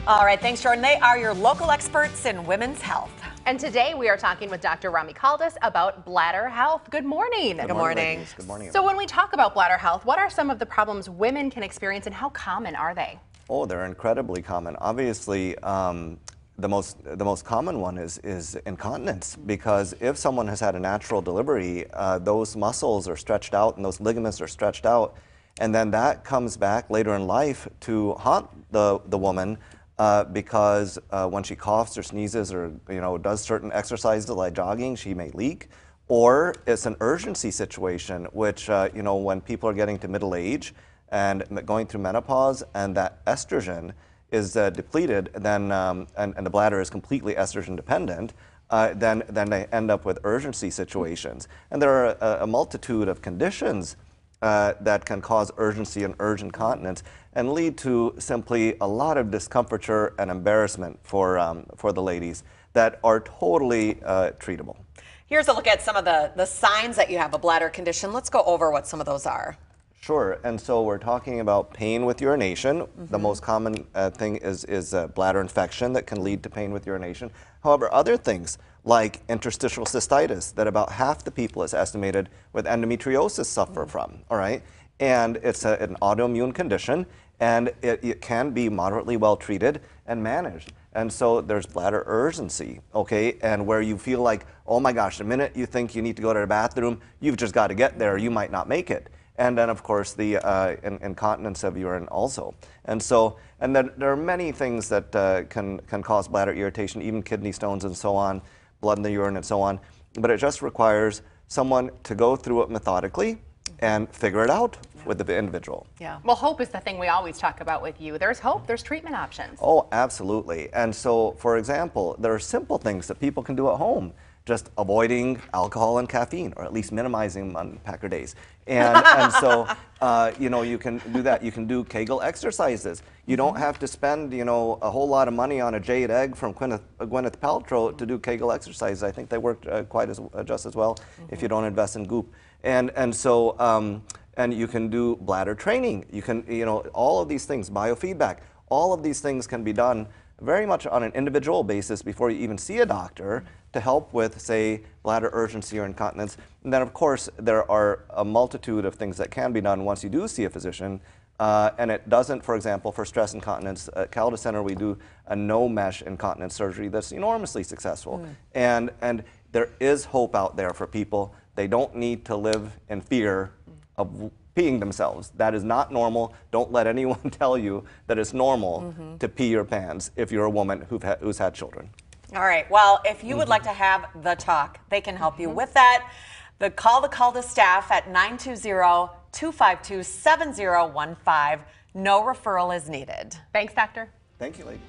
All right, thanks, Jordan. They are your local experts in women's health. And today we are talking with Dr. Rami Kaldas about bladder health. Good morning. Good morning. Good morning. So when we talk about bladder health, what are some of the problems women can experience and how common are they? Oh, they're incredibly common. Obviously, the most common one is incontinence, because if someone has had a natural delivery, those muscles are stretched out and those ligaments are stretched out, and then that comes back later in life to haunt the woman because when she coughs or sneezes or does certain exercises like jogging, she may leak. Or it's an urgency situation, which when people are getting to middle age and going through menopause, and that estrogen is depleted, then and the bladder is completely estrogen dependent, then they end up with urgency situations. And there are a multitude of conditions that can cause urgency and urge incontinence and lead to simply a lot of discomfiture and embarrassment for the ladies that are totally treatable. Here's a look at some of the signs that you have a bladder condition. Let's go over what some of those are. Sure, and so we're talking about pain with urination. The most common thing is bladder infection that can lead to pain with urination. However, other things like interstitial cystitis that about half the people, is estimated, with endometriosis suffer from, all right? And it's an autoimmune condition, and it can be moderately well treated and managed. And so there's bladder urgency, okay? And where you feel like, oh my gosh, the minute you think you need to go to the bathroom, you've just got to get there, you might not make it. And then, of course, the incontinence of urine also. And then there are many things that can cause bladder irritation, even kidney stones and so on, blood in the urine and so on. But it just requires someone to go through it methodically and figure it out with the individual. Yeah. Well, hope is the thing we always talk about with you. There's hope, there's treatment options. Oh, absolutely. And so, for example, there are simple things that people can do at home. Just avoiding alcohol and caffeine, or at least minimizing them on Packer days. And so, you can do that. You can do Kegel exercises. You don't have to spend, a whole lot of money on a jade egg from Gwyneth Paltrow to do Kegel exercises. I think they work just as well if you don't invest in goop. And you can do bladder training. You can, all of these things, biofeedback, all of these things can be done very much on an individual basis before you even see a doctor to help with, say, bladder urgency or incontinence. And then, of course, there are a multitude of things that can be done once you do see a physician. And it doesn't, for example, for stress incontinence, at Kaldas Center we do a no-mesh incontinence surgery that's enormously successful. And there is hope out there for people. They don't need to live in fear of peeing themselves. That is not normal. Don't let anyone tell you that it's normal to pee your pants if you're a woman who's had children. All right. Well, if you would like to have the talk, they can help you with that. Call the Kaldas staff at 920-252-7015. No referral is needed. Thanks, doctor. Thank you, lady.